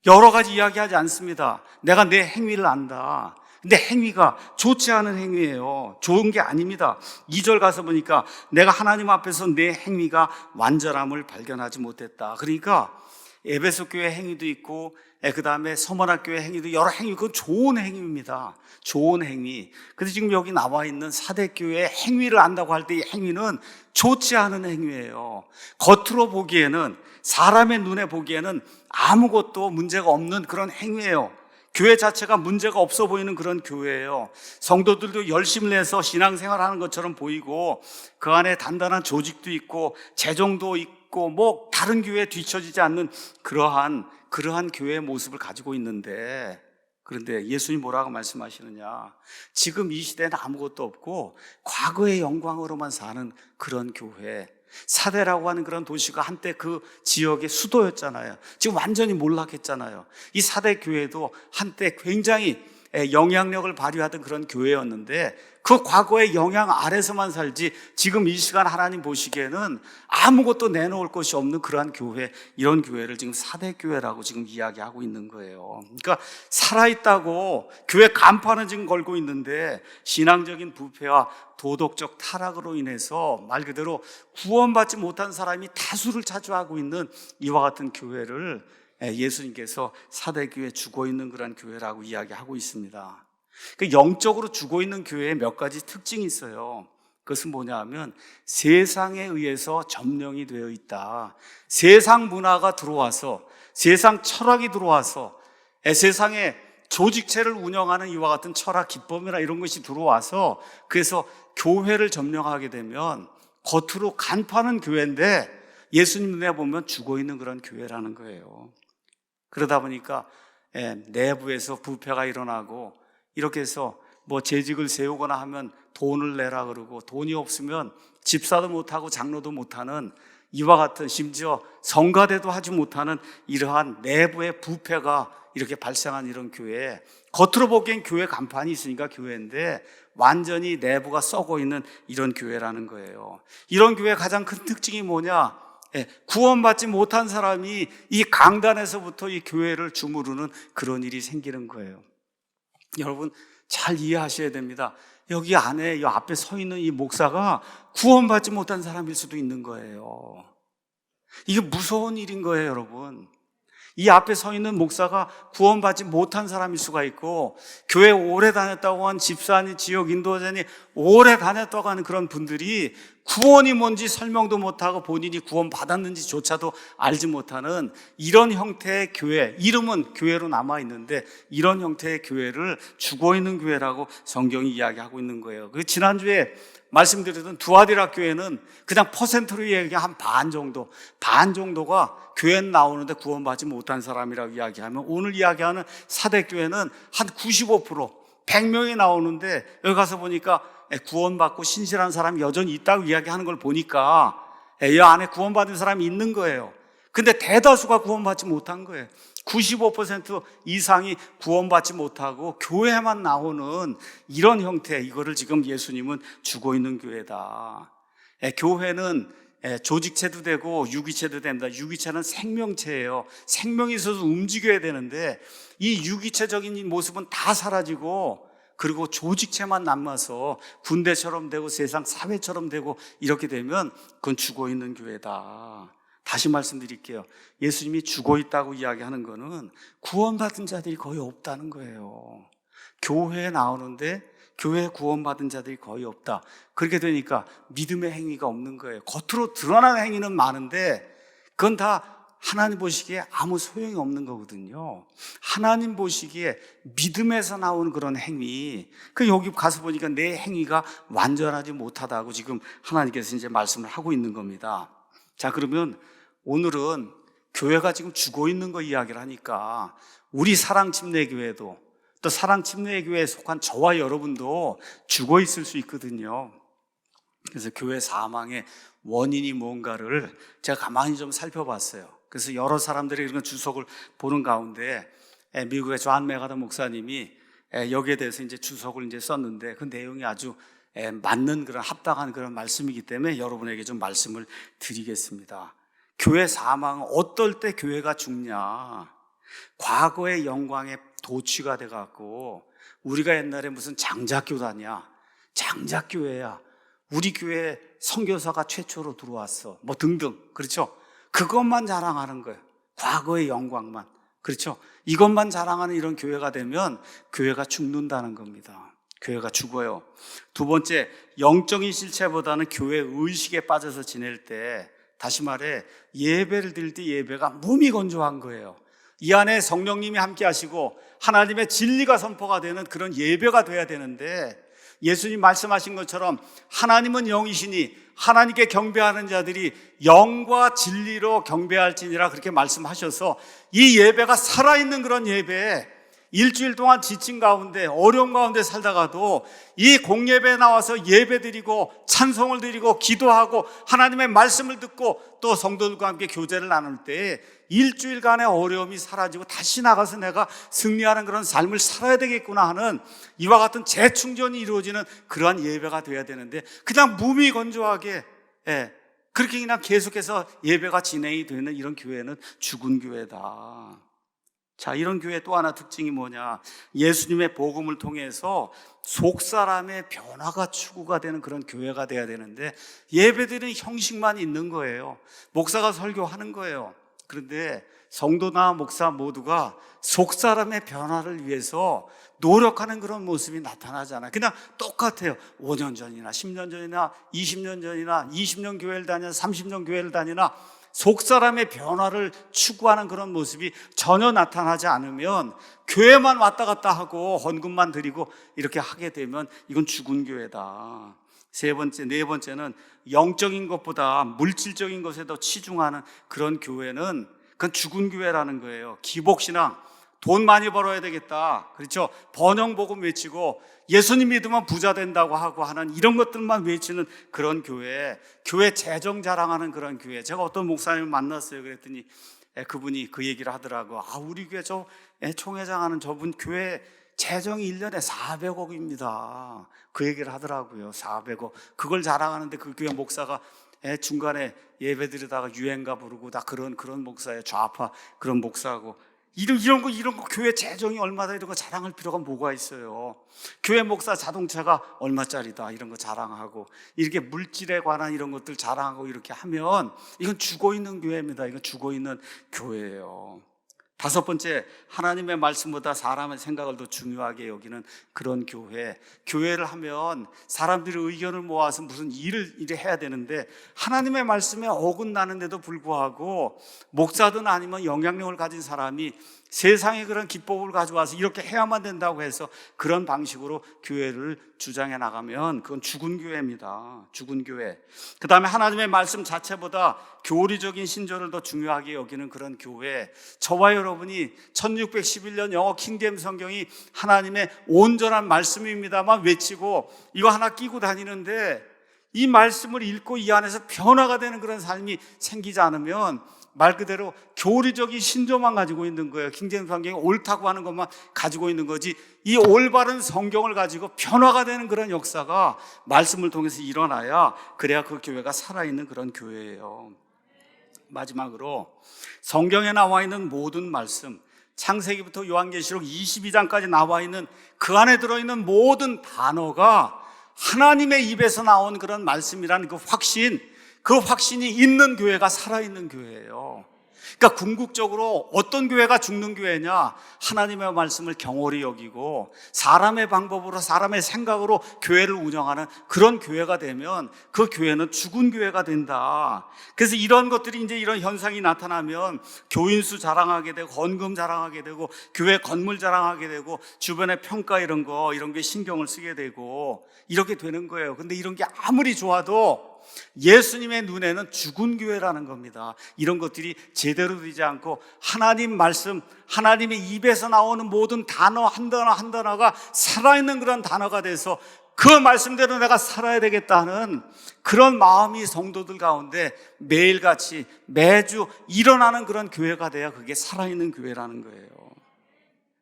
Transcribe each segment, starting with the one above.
여러 가지 이야기하지 않습니다. 내가 내 행위를 안다. 근데 행위가 좋지 않은 행위예요. 좋은 게 아닙니다. 2절 가서 보니까 내가 하나님 앞에서 내 행위가 완전함을 발견하지 못했다. 그러니까 에베소 교회 행위도 있고 그 다음에 서머나 교회 행위도 여러 행위, 그건 좋은 행위입니다. 좋은 행위. 근데 지금 여기 나와 있는 사대교회의 행위를 안다고 할 때 이 행위는 좋지 않은 행위예요. 겉으로 보기에는, 사람의 눈에 보기에는 아무것도 문제가 없는 그런 행위예요. 교회 자체가 문제가 없어 보이는 그런 교회예요. 성도들도 열심을 내서 신앙생활하는 것처럼 보이고 그 안에 단단한 조직도 있고 재정도 있고 뭐 다른 교회에 뒤처지지 않는 그러한 교회의 모습을 가지고 있는데, 그런데 예수님 뭐라고 말씀하시느냐? 지금 이 시대는 아무것도 없고 과거의 영광으로만 사는 그런 교회, 사대라고 하는 그런 도시가 한때 그 지역의 수도였잖아요. 지금 완전히 몰락했잖아요. 이 사대 교회도 한때 굉장히 영향력을 발휘하던 그런 교회였는데 그 과거의 영향 아래서만 살지 지금 이 시간 하나님 보시기에는 아무것도 내놓을 것이 없는 그러한 교회, 이런 교회를 지금 사대교회라고 지금 이야기하고 있는 거예요. 그러니까 살아있다고 교회 간판은 지금 걸고 있는데 신앙적인 부패와 도덕적 타락으로 인해서 말 그대로 구원받지 못한 사람이 다수를 차지하고 있는 이와 같은 교회를 예수님께서 사대교회 죽어 있는 그런 교회라고 이야기하고 있습니다. 영적으로 죽어 있는 교회에 몇 가지 특징이 있어요. 그것은 뭐냐 하면 세상에 의해서 점령이 되어 있다. 세상 문화가 들어와서, 세상 철학이 들어와서, 세상에 조직체를 운영하는 이와 같은 철학, 기법이나 이런 것이 들어와서 그래서 교회를 점령하게 되면 겉으로 간파는 교회인데 예수님 눈에 보면 죽어 있는 그런 교회라는 거예요. 그러다 보니까 내부에서 부패가 일어나고 이렇게 해서 뭐 재직을 세우거나 하면 돈을 내라 그러고 돈이 없으면 집사도 못하고 장로도 못하는 이와 같은, 심지어 성가대도 하지 못하는 이러한 내부의 부패가 이렇게 발생한 이런 교회, 겉으로 보기엔 교회 간판이 있으니까 교회인데 완전히 내부가 썩어 있는 이런 교회라는 거예요. 이런 교회의 가장 큰 특징이 뭐냐? 구원받지 못한 사람이 이 강단에서부터 이 교회를 주무르는 그런 일이 생기는 거예요. 여러분 잘 이해하셔야 됩니다. 여기 안에 이 앞에 서 있는 이 목사가 구원받지 못한 사람일 수도 있는 거예요. 이게 무서운 일인 거예요, 여러분. 이 앞에 서 있는 목사가 구원받지 못한 사람일 수가 있고, 교회 오래 다녔다고 한 집사니 지역 인도자니 오래 다녔다고 하는 그런 분들이 구원이 뭔지 설명도 못하고 본인이 구원받았는지조차도 알지 못하는 이런 형태의 교회, 이름은 교회로 남아있는데 이런 형태의 교회를 죽어있는 교회라고 성경이 이야기하고 있는 거예요. 지난주에 말씀드렸던 두아디라 교회는 그냥 퍼센트로 얘기하면 반 정도가 교회 나오는데 구원받지 못한 사람이라고 이야기하면, 오늘 이야기하는 사대교회는 한 95%, 100명이 나오는데 여기 가서 보니까 구원받고 신실한 사람이 여전히 있다고 이야기하는 걸 보니까 이 안에 구원받은 사람이 있는 거예요. 근데 대다수가 구원받지 못한 거예요. 95% 이상이 구원받지 못하고 교회만 나오는 이런 형태, 이거를 지금 예수님은 주고 있는 교회다. 교회는 조직체도 되고 유기체도 됩니다. 유기체는 생명체예요. 생명이 있어서 움직여야 되는데 이 유기체적인 모습은 다 사라지고 그리고 조직체만 남아서 군대처럼 되고 세상 사회처럼 되고 이렇게 되면 그건 죽어 있는 교회다. 다시 말씀드릴게요. 예수님이 죽어 있다고 이야기하는 거는 구원받은 자들이 거의 없다는 거예요. 교회에 나오는데 교회에 구원받은 자들이 거의 없다. 그렇게 되니까 믿음의 행위가 없는 거예요. 겉으로 드러나는 행위는 많은데 그건 다 하나님 보시기에 아무 소용이 없는 거거든요. 하나님 보시기에 믿음에서 나오는 그런 행위, 여기 가서 보니까 내 행위가 완전하지 못하다고 지금 하나님께서 이제 말씀을 하고 있는 겁니다. 자, 그러면 오늘은 교회가 지금 죽어 있는 거 이야기를 하니까 우리 사랑침례교회도 또 사랑침례교회에 속한 저와 여러분도 죽어 있을 수 있거든요. 그래서 교회 사망의 원인이 뭔가를 제가 가만히 좀 살펴봤어요. 그래서 여러 사람들이 이런 주석을 보는 가운데 미국의 존 메가더 목사님이 여기에 대해서 이제 주석을 이제 썼는데 그 내용이 아주 맞는 그런 합당한 그런 말씀이기 때문에 여러분에게 좀 말씀을 드리겠습니다. 교회 사망은 어떨 때 교회가 죽냐? 과거의 영광에 도취가 돼갖고 우리가 옛날에 무슨 장작교단이야, 장작교회야, 우리 교회에 선교사가 최초로 들어왔어, 뭐 등등, 그렇죠? 그것만 자랑하는 거예요. 과거의 영광만, 그렇죠? 이것만 자랑하는 이런 교회가 되면 교회가 죽는다는 겁니다. 교회가 죽어요. 두 번째, 영적인 실체보다는 교회 의식에 빠져서 지낼 때, 다시 말해 예배를 드릴 때 예배가 몸이 건조한 거예요. 이 안에 성령님이 함께 하시고 하나님의 진리가 선포가 되는 그런 예배가 돼야 되는데, 예수님 말씀하신 것처럼 하나님은 영이시니 하나님께 경배하는 자들이 영과 진리로 경배할지니라, 그렇게 말씀하셔서 이 예배가 살아있는 그런 예배, 일주일 동안 지친 가운데 어려운 가운데 살다가도 이 공예배에 나와서 예배드리고 찬송을 드리고 기도하고 하나님의 말씀을 듣고 또 성도들과 함께 교제를 나눌 때 일주일간의 어려움이 사라지고 다시 나가서 내가 승리하는 그런 삶을 살아야 되겠구나 하는 이와 같은 재충전이 이루어지는 그러한 예배가 돼야 되는데, 그냥 무미건조하게 그렇게 그냥 계속해서 예배가 진행이 되는 이런 교회는 죽은 교회다. 자, 이런 교회 또 하나 특징이 뭐냐? 예수님의 복음을 통해서 속사람의 변화가 추구가 되는 그런 교회가 돼야 되는데, 예배드리는 형식만 있는 거예요. 목사가 설교하는 거예요. 그런데 성도나 목사 모두가 속사람의 변화를 위해서 노력하는 그런 모습이 나타나지 않아요. 그냥 똑같아요. 5년 전이나 10년 전이나 20년 전이나 20년 교회를 다니나 30년 교회를 다니나 속사람의 변화를 추구하는 그런 모습이 전혀 나타나지 않으면, 교회만 왔다 갔다 하고 헌금만 드리고 이렇게 하게 되면 이건 죽은 교회다. 네 번째는 영적인 것보다 물질적인 것에 더 치중하는 그런 교회는 그건 죽은 교회라는 거예요. 기복신앙, 돈 많이 벌어야 되겠다, 그렇죠? 번영복음 외치고 예수님 믿으면 부자 된다고 하고 하는 이런 것들만 외치는 그런 교회, 교회 재정 자랑하는 그런 교회. 제가 어떤 목사님을 만났어요. 그랬더니 그분이 그 얘기를 하더라고. 우리 교회 저 총회장 하는 저분 교회 재정이 1년에 400억입니다. 그 얘기를 하더라고요. 400억. 그걸 자랑하는데 그 교회 목사가 중간에 예배 드리다가 유행가 부르고 다 그런 목사예요. 좌파 그런 목사하고. 이런 거 교회 재정이 얼마다 이런 거 자랑할 필요가 뭐가 있어요. 교회 목사 자동차가 얼마짜리다 이런 거 자랑하고 이렇게 물질에 관한 이런 것들 자랑하고 이렇게 하면 이건 죽어 있는 교회입니다. 이건 죽어 있는 교회예요. 다섯 번째, 하나님의 말씀보다 사람의 생각을 더 중요하게 여기는 그런 교회. 교회를 하면 사람들이 의견을 모아서 무슨 일을 해야 되는데 하나님의 말씀에 어긋나는데도 불구하고 목사든 아니면 영향력을 가진 사람이 세상에 그런 기법을 가져와서 이렇게 해야만 된다고 해서 그런 방식으로 교회를 주장해 나가면 그건 죽은 교회입니다. 죽은 교회. 그 다음에 하나님의 말씀 자체보다 교리적인 신조를 더 중요하게 여기는 그런 교회. 저와 여러분이 1611년 영어 킹제임 성경이 하나님의 온전한 말씀입니다만 외치고 이거 하나 끼고 다니는데 이 말씀을 읽고 이 안에서 변화가 되는 그런 삶이 생기지 않으면 말 그대로 교리적인 신조만 가지고 있는 거예요. 킹제임 성경이 옳다고 하는 것만 가지고 있는 거지, 이 올바른 성경을 가지고 변화가 되는 그런 역사가 말씀을 통해서 일어나야, 그래야 그 교회가 살아있는 그런 교회예요. 마지막으로 성경에 나와 있는 모든 말씀, 창세기부터 요한계시록 22장까지 나와 있는 그 안에 들어있는 모든 단어가 하나님의 입에서 나온 그런 말씀이라는 그 확신이 있는 교회가 살아있는 교회예요. 그러니까 궁극적으로 어떤 교회가 죽는 교회냐? 하나님의 말씀을 경홀히 여기고 사람의 방법으로 사람의 생각으로 교회를 운영하는 그런 교회가 되면 그 교회는 죽은 교회가 된다. 그래서 이런 것들이 이제 이런 현상이 나타나면 교인수 자랑하게 되고 헌금 자랑하게 되고 교회 건물 자랑하게 되고 주변의 평가 이런 게 신경을 쓰게 되고 이렇게 되는 거예요. 근데 이런 게 아무리 좋아도 예수님의 눈에는 죽은 교회라는 겁니다. 이런 것들이 제대로 되지 않고 하나님 말씀, 하나님의 입에서 나오는 모든 단어 한 단어가 살아있는 그런 단어가 돼서 그 말씀대로 내가 살아야 되겠다는 그런 마음이 성도들 가운데 매일같이 매주 일어나는 그런 교회가 돼야 그게 살아있는 교회라는 거예요.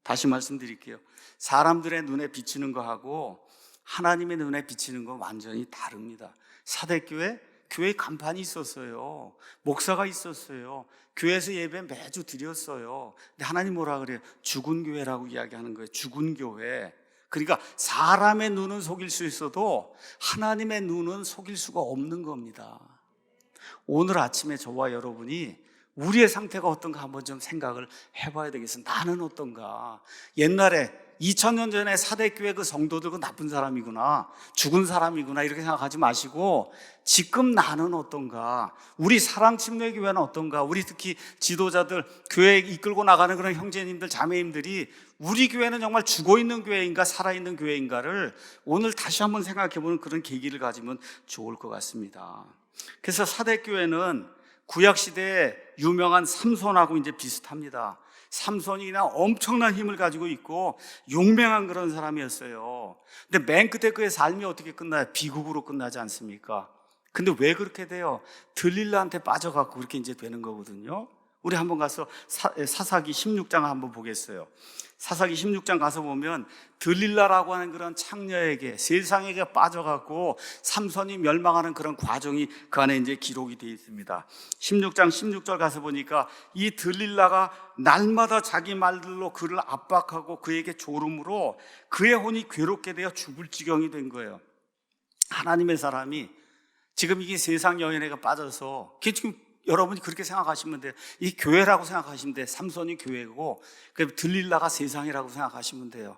다시 말씀드릴게요. 사람들의 눈에 비치는 거하고 하나님의 눈에 비치는 건 완전히 다릅니다. 사대교회 교회 간판이 있었어요. 목사가 있었어요. 교회에서 예배 매주 드렸어요. 근데 하나님 뭐라 그래요? 죽은 교회라고 이야기하는 거예요. 죽은 교회. 그러니까 사람의 눈은 속일 수 있어도 하나님의 눈은 속일 수가 없는 겁니다. 오늘 아침에 저와 여러분이 우리의 상태가 어떤가 한번 좀 생각을 해봐야 되겠습니다. 나는 어떤가? 옛날에 2000년 전에 사대교회 그 성도들 그 나쁜 사람이구나, 죽은 사람이구나 이렇게 생각하지 마시고 지금 나는 어떤가? 우리 사랑침례교회는 어떤가? 우리 특히 지도자들, 교회 이끌고 나가는 그런 형제님들, 자매님들이 우리 교회는 정말 죽어있는 교회인가 살아있는 교회인가를 오늘 다시 한번 생각해보는 그런 계기를 가지면 좋을 것 같습니다. 그래서 사대교회는 구약시대에 유명한 삼손하고 이제 비슷합니다. 삼손이 그냥 엄청난 힘을 가지고 있고 용맹한 그런 사람이었어요. 근데 맨 끝에 그의 삶이 어떻게 끝나요? 비극으로 끝나지 않습니까? 근데 왜 그렇게 돼요? 들릴라한테 빠져갖고 그렇게 이제 되는 거거든요. 우리 한번 가서 사사기 16장 한번 보겠어요. 사사기 16장 가서 보면 들릴라라고 하는 그런 창녀에게, 세상에게 빠져갖고 삼손이 멸망하는 그런 과정이 그 안에 이제 기록이 되어 있습니다. 16장 16절 가서 보니까 이 들릴라가 날마다 자기 말들로 그를 압박하고 그에게 조름으로 그의 혼이 괴롭게 되어 죽을 지경이 된 거예요. 하나님의 사람이 지금 이게 세상 여인에게 빠져서, 지금 여러분이 그렇게 생각하시면 돼요. 이 교회라고 생각하시면 돼요. 삼손이 교회고 들릴라가 세상이라고 생각하시면 돼요.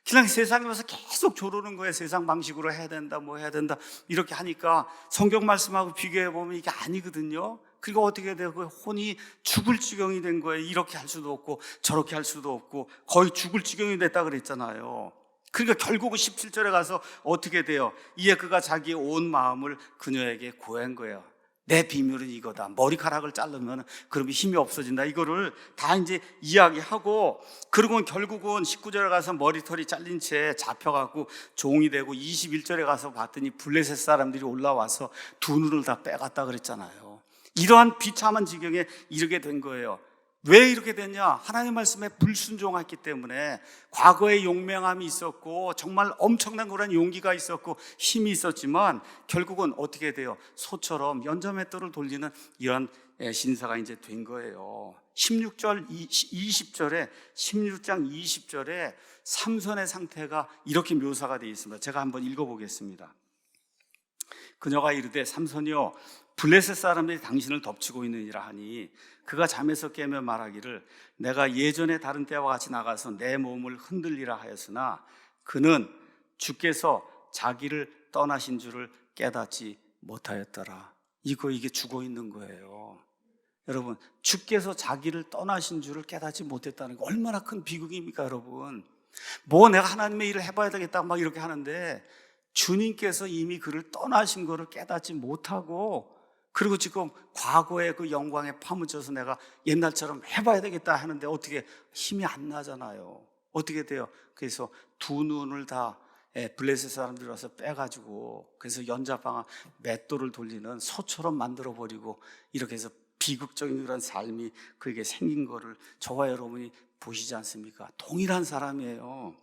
그냥 세상에 와서 계속 조르는 거예요. 세상 방식으로 해야 된다, 뭐 해야 된다 이렇게 하니까 성경 말씀하고 비교해 보면 이게 아니거든요. 그리고 어떻게 돼요? 그 혼이 죽을 지경이 된 거예요. 이렇게 할 수도 없고 저렇게 할 수도 없고 거의 죽을 지경이 됐다 그랬잖아요. 그러니까 결국은 17절에 가서 어떻게 돼요? 이에 그가 자기의 온 마음을 그녀에게 고한 거예요. 내 비밀은 이거다. 머리카락을 자르면 그러면 힘이 없어진다. 이거를 다 이제 이야기하고, 그리고 결국은 19절에 가서 머리털이 잘린 채 잡혀갖고 종이 되고 21절에 가서 봤더니 블레셋 사람들이 올라와서 두 눈을 다 빼갔다 그랬잖아요. 이러한 비참한 지경에 이르게 된 거예요. 왜 이렇게 됐냐? 하나님 말씀에 불순종했기 때문에. 과거에 용맹함이 있었고 정말 엄청난 그런 용기가 있었고 힘이 있었지만 결국은 어떻게 돼요? 소처럼 연자맷돌을 돌리는 이런 신사가 이제 된 거예요. 16절, 20절에 16장 20절에 삼손의 상태가 이렇게 묘사가 되어 있습니다. 제가 한번 읽어보겠습니다. 그녀가 이르되 삼손이여 블레셋 사람들이 당신을 덮치고 있느니라 하니 그가 잠에서 깨며 말하기를 내가 예전에 다른 때와 같이 나가서 내 몸을 흔들리라 하였으나 그는 주께서 자기를 떠나신 줄을 깨닫지 못하였더라. 이게 죽어 있는 거예요. 여러분, 주께서 자기를 떠나신 줄을 깨닫지 못했다는 거 얼마나 큰 비극입니까, 여러분? 뭐 내가 하나님의 일을 해봐야 되겠다 막 이렇게 하는데 주님께서 이미 그를 떠나신 것을 깨닫지 못하고, 그리고 지금 과거의 그 영광에 파묻혀서 내가 옛날처럼 해봐야 되겠다 하는데 어떻게 힘이 안 나잖아요. 어떻게 돼요? 그래서 두 눈을 다 블레셋 사람들이 와서 빼가지고 그래서 연자방아 맷돌을 돌리는 소처럼 만들어버리고 이렇게 해서 비극적인 그런 삶이 그에게 생긴 거를 저와 여러분이 보시지 않습니까? 동일한 사람이에요.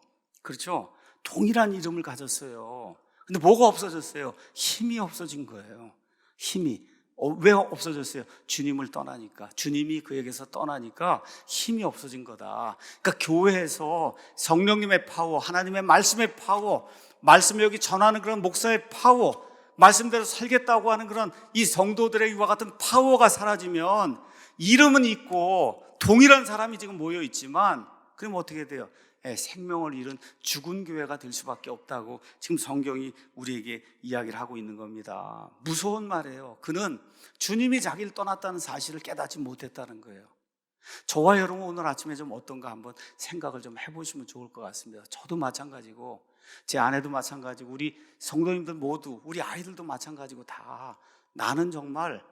그렇죠? 동일한 이름을 가졌어요. 근데 뭐가 없어졌어요? 힘이 없어진 거예요. 힘이. 왜 없어졌어요? 주님을 떠나니까. 주님이 그에게서 떠나니까 힘이 없어진 거다. 그러니까 교회에서 성령님의 파워, 하나님의 말씀의 파워, 말씀을 여기 전하는 그런 목사의 파워, 말씀대로 살겠다고 하는 그런 이 성도들의 이와 같은 파워가 사라지면 이름은 있고 동일한 사람이 지금 모여 있지만 그럼 어떻게 돼요? 생명을 잃은 죽은 교회가 될 수밖에 없다고 지금 성경이 우리에게 이야기를 하고 있는 겁니다. 무서운 말이에요. 그는 주님이 자기를 떠났다는 사실을 깨닫지 못했다는 거예요. 저와 여러분 오늘 아침에 좀 어떤가 한번 생각을 좀 해보시면 좋을 것 같습니다. 저도 마찬가지고 제 아내도 마찬가지고 우리 성도님들 모두, 우리 아이들도 마찬가지고 다 나는 정말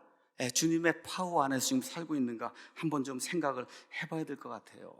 주님의 파워 안에서 지금 살고 있는가 한번 좀 생각을 해봐야 될 것 같아요.